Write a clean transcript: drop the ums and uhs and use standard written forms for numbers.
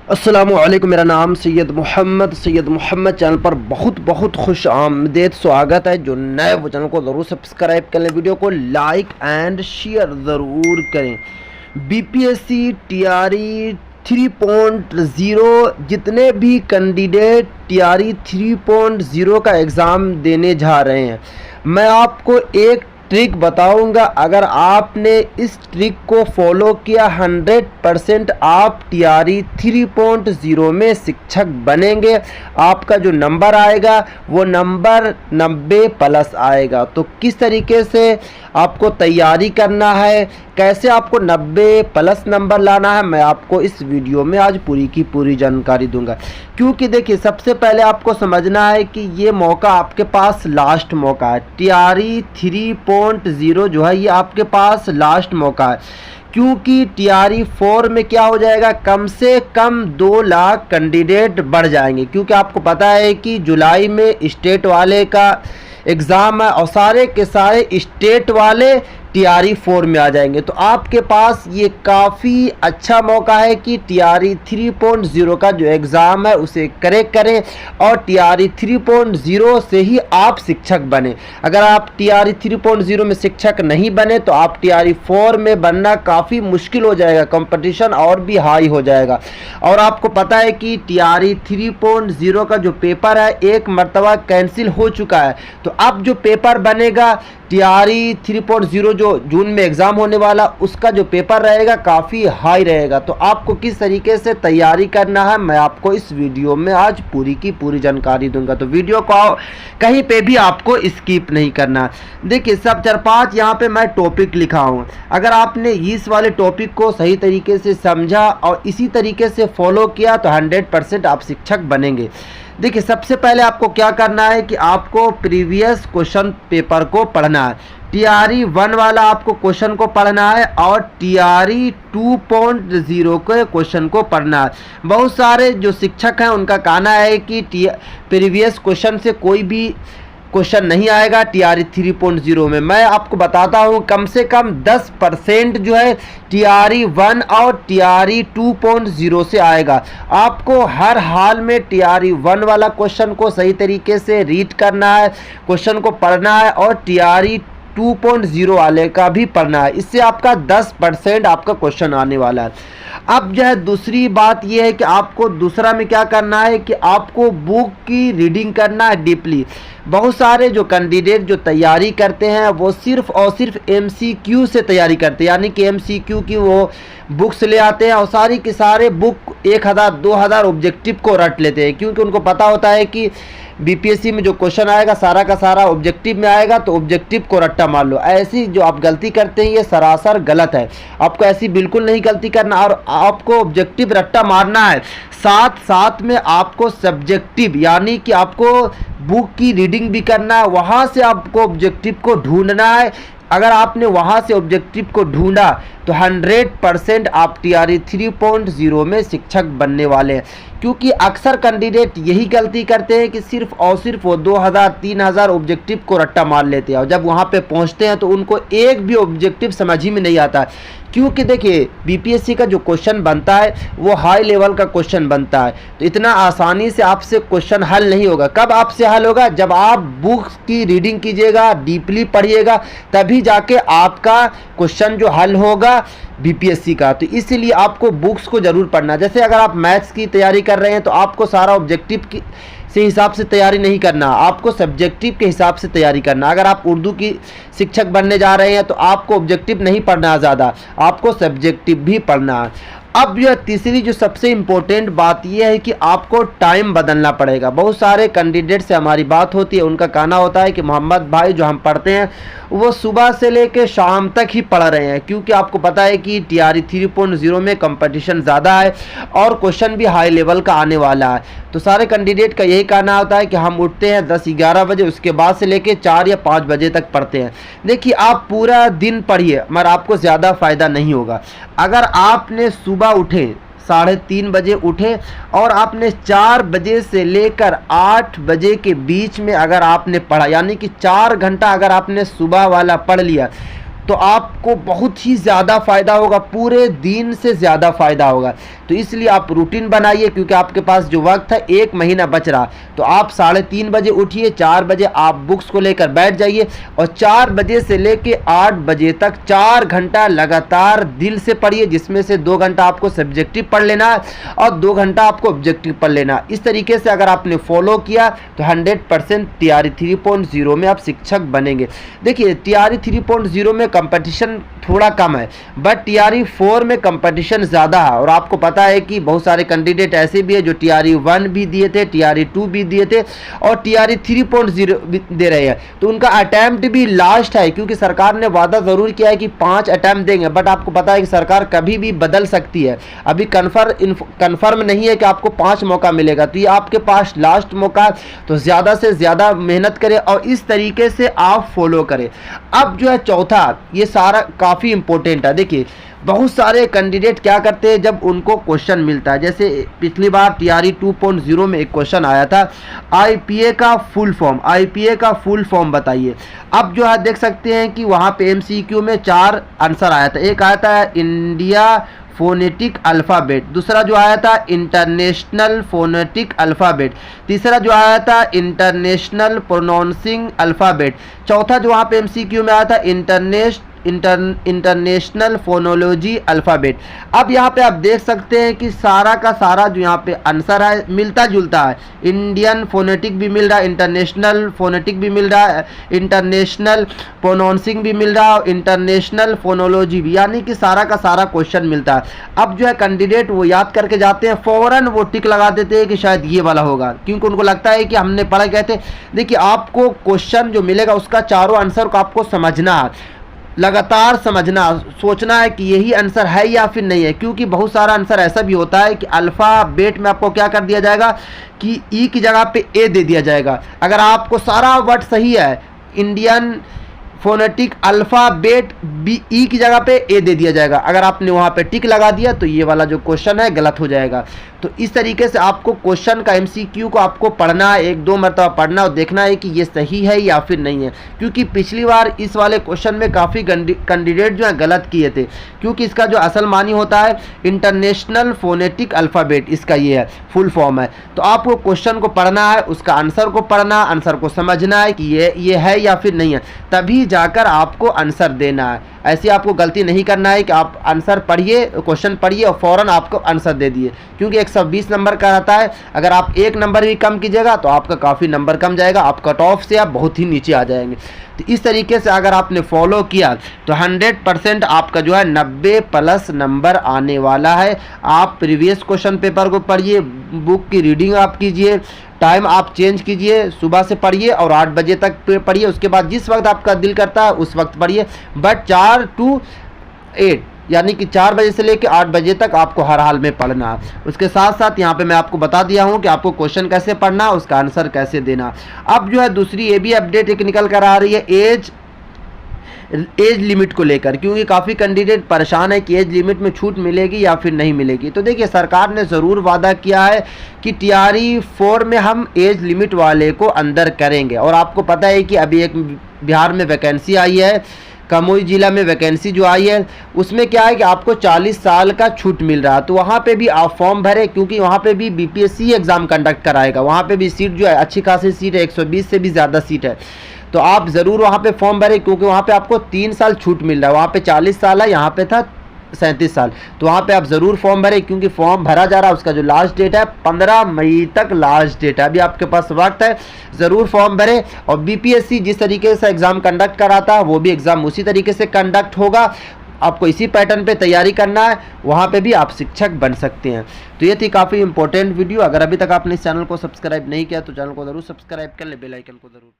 अस्सलामुअलैकुम। मेरा नाम सैयद मोहम्मद चैनल पर बहुत बहुत खुश आमदेद स्वागत है। जो नए वो चैनल को ज़रूर सब्सक्राइब कर लें, वीडियो को लाइक एंड शेयर ज़रूर करें। बीपीएससी टीआरई 3.0 जितने भी कैंडिडेट टीआरई 3.0 का एग्ज़ाम देने जा रहे हैं, मैं आपको एक ट्रिक बताऊंगा। अगर आपने इस ट्रिक को फॉलो किया 100% आप टीआरई 3.0 में शिक्षक बनेंगे। आपका जो नंबर आएगा वो नंबर 90+ आएगा। तो किस तरीके से आपको तैयारी करना है, कैसे आपको 90+ नंबर लाना है, मैं आपको इस वीडियो में आज पूरी की पूरी जानकारी दूंगा। क्योंकि देखिए, सबसे पहले आपको समझना है कि ये मौका आपके पास लास्ट मौका है। टीआरई 3.0 जो है ये आपके पास लास्ट मौका है। क्योंकि टीआरई 4 में क्या हो जाएगा, कम से कम 2 लाख कैंडिडेट बढ़ जाएंगे। क्योंकि आपको पता है कि जुलाई में स्टेट वाले का एग्ज़ाम है और सारे के सारे स्टेट वाले टीआरई 4 में आ जाएंगे। तो आपके पास ये काफ़ी अच्छा मौका है कि टीआरई 3.0 का जो एग्ज़ाम है उसे क्रैक करें और टीआरई 3.0 से ही आप शिक्षक बने। अगर आप टीआरई 3.0 में शिक्षक नहीं बने तो आप टीआरई 4 में बनना काफ़ी मुश्किल हो जाएगा, कंपटीशन और भी हाई हो जाएगा। और आपको पता है कि टीआरई 3.0 का जो पेपर है एक मर्तबा कैंसिल हो चुका है। तो अब जो पेपर बनेगा टीआरई 3.0 जो जून में एग्ज़ाम होने वाला, उसका जो पेपर रहेगा काफ़ी हाई रहेगा। तो आपको किस तरीके से तैयारी करना है मैं आपको इस वीडियो में आज पूरी की पूरी जानकारी दूंगा। तो वीडियो को कहीं पे भी आपको स्किप नहीं करना। देखिए, सब 4-5 यहाँ पे मैं टॉपिक लिखा हूँ। अगर आपने इस वाले टॉपिक को सही तरीके से समझा और इसी तरीके से फॉलो किया तो 100% आप शिक्षक बनेंगे। देखिए, सबसे पहले आपको क्या करना है कि आपको प्रीवियस क्वेश्चन पेपर को पढ़ना है। टीआरई 1 वाला आपको क्वेश्चन को पढ़ना है और टीआरई 2.0 के क्वेश्चन को पढ़ना है। बहुत सारे जो शिक्षक हैं उनका कहना है कि प्रीवियस क्वेश्चन से कोई भी क्वेश्चन नहीं आएगा टीआरई 3.0 में। मैं आपको बताता हूँ कम से कम 10% जो है टीआरई 1 और टीआरई 2.0 से आएगा। आपको हर हाल में टीआरई 1 वाला क्वेश्चन को सही तरीके से रीड करना है, क्वेश्चन को पढ़ना है और टीआरई 2.0 वाले का भी पढ़ना है। इससे आपका 10% आपका क्वेश्चन आने वाला है। अब जो है दूसरी बात यह है कि आपको दूसरा में क्या करना है कि आपको बुक की रीडिंग करना है डीपली। बहुत सारे जो कैंडिडेट जो तैयारी करते हैं वो सिर्फ और सिर्फ एमसीक्यू से तैयारी करते हैं, यानी कि एमसीक्यू की वो बुक्स ले आते हैं और सारी के सारे बुक 1000-2000 ऑब्जेक्टिव को रट लेते हैं। क्योंकि उनको पता होता है कि बीपीएससी में जो क्वेश्चन आएगा सारा का सारा ऑब्जेक्टिव में आएगा, तो ऑब्जेक्टिव को रट्टा मार लो। ऐसी जो आप गलती करते हैं ये सरासर गलत है। आपको ऐसी बिल्कुल नहीं गलती करना और आपको ऑब्जेक्टिव रट्टा मारना है। साथ साथ में आपको सब्जेक्टिव यानी कि आपको बुक की रीडिंग भी करना है, वहाँ से आपको ऑब्जेक्टिव को ढूंढना है। अगर आपने वहाँ से ऑब्जेक्टिव को ढूंढा तो 100% आप टीआरई 3.0 में शिक्षक बनने वाले हैं। क्योंकि अक्सर कैंडिडेट यही गलती करते हैं कि सिर्फ और सिर्फ वो 2000-3000 ऑब्जेक्टिव को रट्टा मार लेते हैं और जब वहाँ पे पहुँचते हैं तो उनको एक भी ऑब्जेक्टिव समझ ही में नहीं आता। क्योंकि देखिए, बीपीएससी का जो क्वेश्चन बनता है वो हाई लेवल का क्वेश्चन बनता है, तो इतना आसानी से आपसे क्वेश्चन हल नहीं होगा। कब आपसे हल होगा, जब आप बुक्स की रीडिंग कीजिएगा, डीपली पढ़िएगा, तभी जाके आपका क्वेश्चन जो हल होगा बीपीएससी का। तो इसलिए आपको बुक्स को ज़रूर पढ़ना। जैसे अगर आप मैथ्स की तैयारी कर रहे हैं तो आपको सारा ऑब्जेक्टिव की से हिसाब से तैयारी नहीं करना, आपको सब्जेक्टिव के हिसाब से तैयारी करना। अगर आप उर्दू की शिक्षक बनने जा रहे हैं तो आपको ऑब्जेक्टिव नहीं पढ़ना ज़्यादा, आपको सब्जेक्टिव भी पढ़ना है। अब यह तीसरी जो सबसे इम्पोर्टेंट बात यह है कि आपको टाइम बदलना पड़ेगा। बहुत सारे कैंडिडेट से हमारी बात होती है, उनका कहना होता है कि मोहम्मद भाई जो हम पढ़ते हैं वो सुबह से लेकर शाम तक ही पढ़ रहे हैं। क्योंकि आपको पता है कि टीआरई 3.0 में कंपटीशन ज़्यादा है और क्वेश्चन भी हाई लेवल का आने वाला है। तो सारे कैंडिडेट का यही कहना होता है कि हम उठते हैं 10-11 बजे, उसके बाद से लेकर 4 या 5 बजे तक पढ़ते हैं। देखिए, आप पूरा दिन पढ़िए मगर आपको ज़्यादा फ़ायदा नहीं होगा। अगर आपने सुबह उठे 3:30 बजे उठे और आपने 4 बजे से लेकर 8 बजे के बीच में अगर आपने पढ़ा, यानी कि 4 घंटा अगर आपने सुबह वाला पढ़ लिया, तो आपको बहुत ही ज़्यादा फ़ायदा होगा, पूरे दिन से ज़्यादा फ़ायदा होगा। तो इसलिए आप रूटीन बनाइए, क्योंकि आपके पास जो वक्त है 1 महीना बच रहा, तो आप 3:30 बजे उठिए, 4 बजे आप बुक्स को लेकर बैठ जाइए और 4 बजे से लेके 8 बजे तक 4 घंटा लगातार दिल से पढ़िए, जिसमें से 2 घंटा आपको सब्जेक्टिव पढ़ लेना है और 2 घंटा आपको ऑब्जेक्टिव पढ़ लेना। इस तरीके से अगर आपने फॉलो किया तो 100% TRE 3.0 में आप शिक्षक बनेंगे। देखिए TRE 3.0 में कंपटीशन थोड़ा कम है, बट TRE 4 में कंपटीशन ज़्यादा है। और आपको पता है कि बहुत सारे कैंडिडेट ऐसे भी है जो TRE 1 भी दिए थे, TRE 2 भी दिए थे और TRE 3.0 भी दे रहे हैं। तो उनका अटैम्प्ट भी लास्ट है, क्योंकि सरकार ने वादा ज़रूर किया है कि 5 अटैम्प्ट देंगे, बट आपको पता है कि सरकार कभी भी बदल सकती है। अभी कन्फर्म नहीं है कि आपको 5 मौका मिलेगा, तो ये आपके पास लास्ट मौका है। तो ज़्यादा से ज़्यादा मेहनत करें और इस तरीके से आप फॉलो करें। अब जो है चौथा, ये सारा काफ़ी इंपॉर्टेंट है। देखिए बहुत सारे कैंडिडेट क्या करते हैं, जब उनको क्वेश्चन मिलता है, जैसे पिछली बार TRE 2.0 में एक क्वेश्चन आया था, IPA का फुल फॉर्म, IPA का फुल फॉर्म बताइए। अब जो है देख सकते हैं कि वहाँ पे MCQ में 4 आंसर आया था। एक आया था इंडिया फोनेटिक अल्फ़ाबेट, दूसरा जो आया था इंटरनेशनल फोनेटिक अल्फ़ाबेट, तीसरा जो आया था इंटरनेशनल प्रोनाउंसिंग अल्फ़ाबेट, चौथा जो वहाँ पे MCQ में आया था इंटरनेशनल फोनोलॉजी अल्फ़ाबेट। अब यहाँ पे आप देख सकते हैं कि सारा का सारा जो यहाँ पे आंसर है मिलता जुलता है। इंडियन फोनेटिक भी मिल रहा है, इंटरनेशनल फोनेटिक भी मिल रहा है, इंटरनेशनल प्रोनाउंसिंग भी मिल रहा है और इंटरनेशनल फोनोलॉजी भी, यानी कि सारा का सारा क्वेश्चन मिलता है। अब जो है कैंडिडेट वो याद करके जाते हैं, फ़ौरन वो टिक लगा देते हैं कि शायद ये वाला होगा, क्योंकि उनको लगता है कि हमने पढ़ा गए थे। देखिए आपको क्वेश्चन जो मिलेगा उसका चारों आंसर को आपको समझना है, लगातार समझना, सोचना है कि यही आंसर है या फिर नहीं है, क्योंकि बहुत सारा आंसर ऐसा भी होता है कि अल्फ़ाबेट में आपको क्या कर दिया जाएगा कि ई की जगह पे ए दे दिया जाएगा। अगर आपको सारा वर्ड सही है, इंडियन फोनेटिक अल्फ़ाबेट बी, ई की जगह पे ए दे दिया जाएगा। अगर आपने वहाँ पे टिक लगा दिया तो ये वाला जो क्वेश्चन है गलत हो जाएगा। तो इस तरीके से आपको क्वेश्चन का MCQ को आपको पढ़ना है, 1-2 मरतबा पढ़ना और देखना है कि ये सही है या फिर नहीं है, क्योंकि पिछली बार इस वाले क्वेश्चन में काफ़ी कैंडिडेट जो है गलत किए थे, क्योंकि इसका जो असल मानी होता है इंटरनेशनल फोनेटिक अल्फ़ाबेट, इसका ये है फुल फॉर्म है। तो आपको क्वेश्चन को पढ़ना है, उसका आंसर को पढ़ना, आंसर को समझना है कि ये है या फिर नहीं है, तभी जाकर आपको आंसर देना है। ऐसी आपको गलती नहीं करना है कि आप आंसर पढ़िए, क्वेश्चन पढ़िए और फ़ौरन आपको आंसर दे दिए, क्योंकि 120 नंबर का रहता है। अगर आप 1 नंबर भी कम कीजिएगा तो आपका काफ़ी नंबर कम जाएगा, आप कट ऑफ से आप बहुत ही नीचे आ जाएंगे। तो इस तरीके से अगर आपने फॉलो किया तो 100% आपका जो है 90+ नंबर आने वाला है। आप प्रीवियस क्वेश्चन पेपर को पढ़िए, बुक की रीडिंग आप कीजिए, टाइम आप चेंज कीजिए, सुबह से पढ़िए और 8 बजे तक पढ़िए, उसके बाद जिस वक्त आपका दिल करता है उस वक्त पढ़िए, बट 4 to 8 यानी कि 4 बजे से लेकर 8 बजे तक आपको हर हाल में पढ़ना है। उसके साथ साथ यहाँ पे मैं आपको बता दिया हूँ कि आपको क्वेश्चन कैसे पढ़ना, उसका आंसर कैसे देना। अब जो है दूसरी ये भी अपडेट एक निकल कर आ रही है एज लिमिट को लेकर, क्योंकि काफ़ी कैंडिडेट परेशान है कि एज लिमिट में छूट मिलेगी या फिर नहीं मिलेगी। तो देखिए सरकार ने ज़रूर वादा किया है कि TRE 4 में हम एज लिमिट वाले को अंदर करेंगे। और आपको पता है कि अभी एक बिहार में वैकेंसी आई है, कमोई जिला में वैकेंसी जो आई है, उसमें क्या है कि आपको 40 साल का छूट मिल रहा है। तो वहाँ पे भी आप फॉर्म भरें, क्योंकि वहाँ पे भी BPSC एग्ज़ाम कंडक्ट कराएगा। वहाँ पे भी सीट जो है अच्छी खासी सीट है, 120 से भी ज़्यादा सीट है। तो आप ज़रूर वहाँ पे फॉर्म भरें, क्योंकि वहाँ पे आपको 3 साल छूट मिल रहा है। वहाँ पे 40 साल है, यहाँ पे था 37 साल। तो वहाँ पे आप ज़रूर फॉर्म भरें, क्योंकि फॉर्म भरा जा रहा है। उसका जो लास्ट डेट है 15 मई तक लास्ट डेट है, अभी आपके पास वक्त है, ज़रूर फॉर्म भरें। और BPSC जिस तरीके से एग्ज़ाम कंडक्ट कराता है वो भी एग्ज़ाम उसी तरीके से कंडक्ट होगा। आपको इसी पैटर्न पे तैयारी करना है, वहाँ पे भी आप शिक्षक बन सकते हैं। तो ये थी काफ़ी इंपॉर्टेंट वीडियो। अगर अभी तक आपने इस चैनल को सब्सक्राइब नहीं किया तो चैनल को ज़रूर सब्सक्राइब कर ले, बेल आइकन को ज़रूर